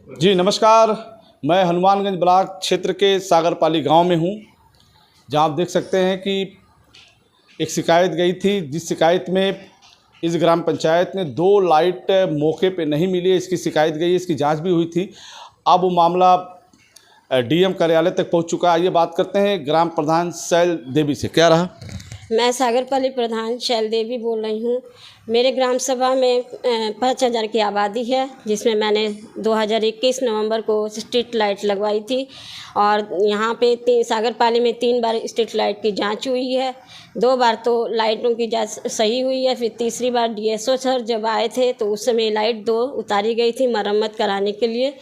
जी नमस्कार, मैं हनुमानगंज ब्लॉक क्षेत्र के सागरपाली गांव में हूं, जहां आप देख सकते हैं कि एक शिकायत गई थी, जिस शिकायत में इस ग्राम पंचायत ने 2 लाइट मौके पे नहीं मिली। इसकी शिकायत गई, इसकी जांच भी हुई थी। अब वो मामला डीएम कार्यालय तक पहुंच चुका है। आइए बात करते हैं ग्राम प्रधान शैल देवी से। क्या रहा? मैं सागरपाली प्रधान शैल देवी बोल रही हूँ। मेरे ग्राम सभा में 5000 की आबादी है, जिसमें मैंने 2021 नवंबर को स्ट्रीट लाइट लगवाई थी और यहाँ पे सागरपाली में 3 बार स्ट्रीट लाइट की जांच हुई है। 2 बार तो लाइटों की जांच सही हुई है, फिर तीसरी बार डीएसओ सर जब आए थे तो उस समय लाइट 2 उतारी गई थी मरम्मत कराने के लिए,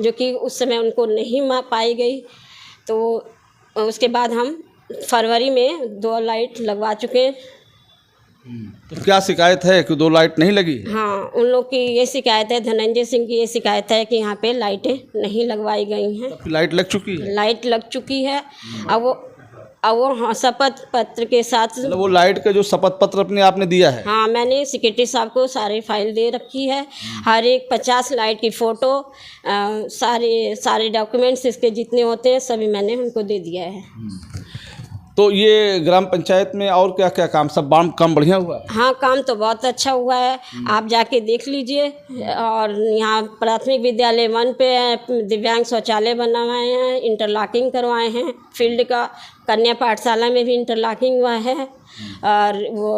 जो कि उस समय उनको नहीं पाई गई। तो उसके बाद हम फरवरी में 2 लाइट लगवा चुके हैं। तो क्या शिकायत है कि 2 लाइट नहीं लगी? हाँ, उन लोग की ये शिकायत है, धनंजय सिंह की ये शिकायत है कि यहाँ पे लाइटें नहीं लगवाई गई हैं। लाइट लग चुकी है? लाइट लग चुकी है। अब वो हाँ, शपथ पत्र के साथ। मतलब वो लाइट का जो शपथ पत्र अपने आपने दिया है? हाँ, मैंने सेक्रेटरी साहब को सारी फाइल दे रखी है। हर एक 50 लाइट की फ़ोटो, सारे डॉक्यूमेंट्स इसके जितने होते हैं सभी मैंने उनको दे दिया है। तो ये ग्राम पंचायत में और क्या क्या काम, सब काम बढ़िया हुआ है? हाँ, काम तो बहुत अच्छा हुआ है, आप जाके देख लीजिए। और यहाँ प्राथमिक विद्यालय 1 पे दिव्यांग शौचालय बनवाए हैं, इंटरलॉकिंग करवाए हैं। फील्ड का कन्या पाठशाला में भी इंटरलॉकिंग हुआ है और वो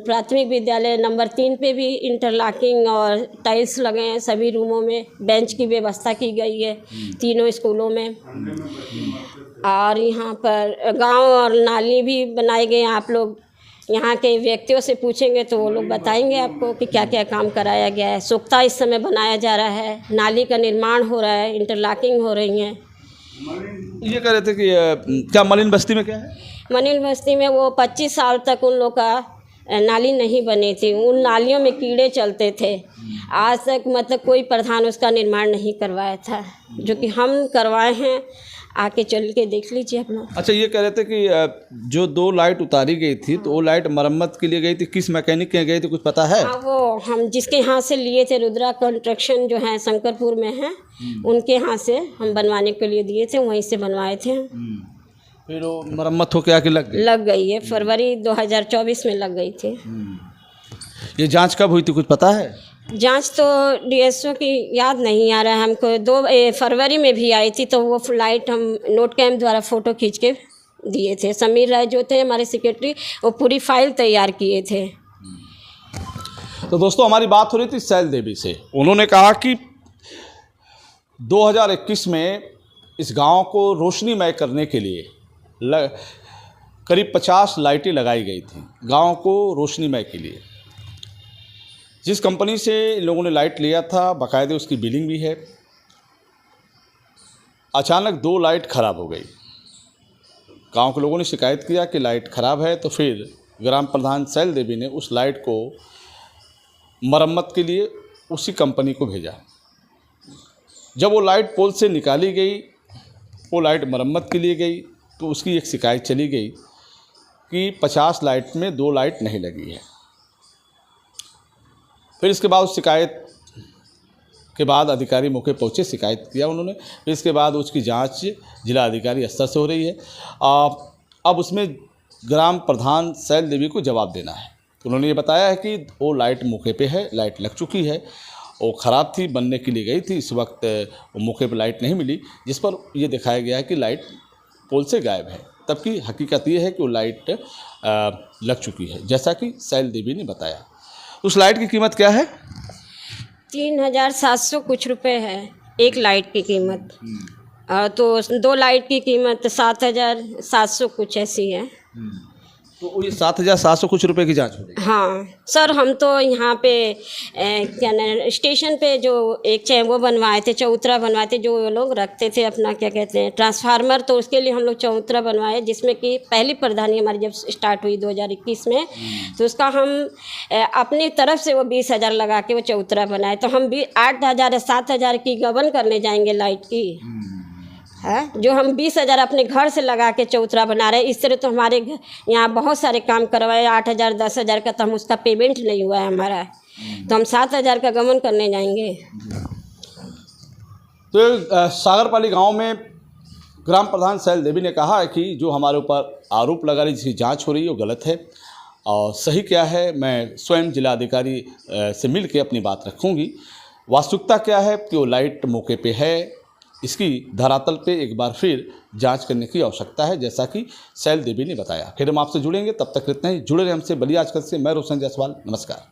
प्राथमिक विद्यालय नंबर 3 पे भी इंटरलॉकिंग और टाइल्स लगे हैं। सभी रूमों में बेंच की व्यवस्था की गई है, तीनों स्कूलों में। और यहाँ पर गांव और नाली भी बनाए गए हैं। आप लोग यहाँ के व्यक्तियों से पूछेंगे तो वो लोग बताएंगे आपको कि क्या क्या काम कराया गया है। सोख्ता इस समय बनाया जा रहा है, नाली का निर्माण हो रहा है, इंटरलॉकिंग हो रही है। ये कह रहे थे कि क्या मलिन बस्ती में क्या है? मलिन बस्ती में वो 25 साल तक उन लोग का नाली नहीं बनी थी, उन नालियों में कीड़े चलते थे। आज तक मतलब कोई प्रधान उसका निर्माण नहीं करवाया था, जो कि हम करवाए हैं। आके चल के देख लीजिए अपना। अच्छा, ये कह रहे थे कि जो 2 लाइट उतारी गई थी तो वो लाइट मरम्मत के लिए गई थी, किस मैकेनिक के गई थी, कुछ पता है? हाँ, वो हम जिसके यहाँ से लिए थे, रुद्रा कंस्ट्रक्शन जो है शंकरपुर में है, उनके यहाँ से हम बनवाने के लिए दिए थे, वहीं से बनवाए थे। फिर वो मरम्मत हो के आके लग गई है, फरवरी 2024 में लग गई थी। ये जांच कब हुई थी, कुछ पता है? जांच तो डीएसओ की याद नहीं आ रहा है हमको। 2 फरवरी में भी आई थी, तो वो लाइट हम नोट कैम द्वारा फ़ोटो खींच के दिए थे। समीर राय जो थे हमारे सेक्रेटरी, वो पूरी फाइल तैयार किए थे। तो दोस्तों, हमारी बात हो रही थी शैल देवी से। उन्होंने कहा कि 2021 में इस गांव को रोशनीमय करने के लिए करीब 50 लाइटें लगाई गई थी, गांव को रोशनीमय के लिए। जिस कंपनी से लोगों ने लाइट लिया था, बाकायदे उसकी बिलिंग भी है। अचानक 2 लाइट ख़राब हो गई। गांव के लोगों ने शिकायत किया कि लाइट ख़राब है, तो फिर ग्राम प्रधान शैल देवी ने उस लाइट को मरम्मत के लिए उसी कंपनी को भेजा। जब वो लाइट पोल से निकाली गई, वो लाइट मरम्मत के लिए गई, तो उसकी एक शिकायत चली गई कि 50 लाइट में 2 लाइट नहीं लगी है। फिर इसके बाद उस शिकायत के बाद अधिकारी मौके पहुँचे, शिकायत किया उन्होंने। फिर इसके बाद उसकी जांच जिला अधिकारी स्तर से हो रही है। अब उसमें ग्राम प्रधान शैल देवी को जवाब देना है। तो उन्होंने ये बताया है कि वो लाइट मौके पे है, लाइट लग चुकी है, वो ख़राब थी, बनने के लिए गई थी, इस वक्त वो मौके पर लाइट नहीं मिली, जिस पर यह दिखाया गया है कि लाइट पोल से गायब है। तब की हकीकत ये है कि वो लाइट लग चुकी है, जैसा कि शैल देवी ने बताया। उस लाइट की कीमत क्या है? 3700 कुछ रुपए है एक लाइट की कीमत। तो 2 लाइट की कीमत 7700 कुछ ऐसी है। तो ये 7700 कुछ रुपए की जांच हो गई? हाँ सर, हम तो यहाँ पे क्या ना स्टेशन पे जो एक वो बनवाए थे, चौतरा बनवाए थे, जो वो लोग रखते थे अपना क्या कहते हैं ट्रांसफार्मर, तो उसके लिए हम लोग चौतरा बनवाए, जिसमें कि पहली प्रधानी हमारी जब स्टार्ट हुई 2021 में, तो उसका हम अपनी तरफ से वो 20,000 लगा के वो चौतरा बनाए। तो हम भी 8,000 7,000 की गबन करने जाएंगे लाइट की है, जो हम 20,000 अपने घर से लगा के चौतरा बना रहे हैं। इस तरह तो हमारे यहाँ बहुत सारे काम करवाए, 8,000 10,000 का, तो हम उसका पेमेंट नहीं हुआ है हमारा, तो हम 7,000 का गमन करने जाएंगे। तो सागरपाली गांव में ग्राम प्रधान शैल देवी ने कहा है कि जो हमारे ऊपर आरोप लगा रही जिसकी जांच हो रही है वो गलत है और सही क्या है मैं स्वयं जिलाधिकारी से मिल के अपनी बात रखूंगी। वास्तविकता क्या है कि वो लाइट मौके पे है, इसकी धरातल पे एक बार फिर जांच करने की आवश्यकता है, जैसा कि शैल देवी ने बताया। फिर हम आपसे जुड़ेंगे, तब तक इतना ही। जुड़े रहे हमसे बलिया आजकल से। मैं रोशन जायसवाल, नमस्कार।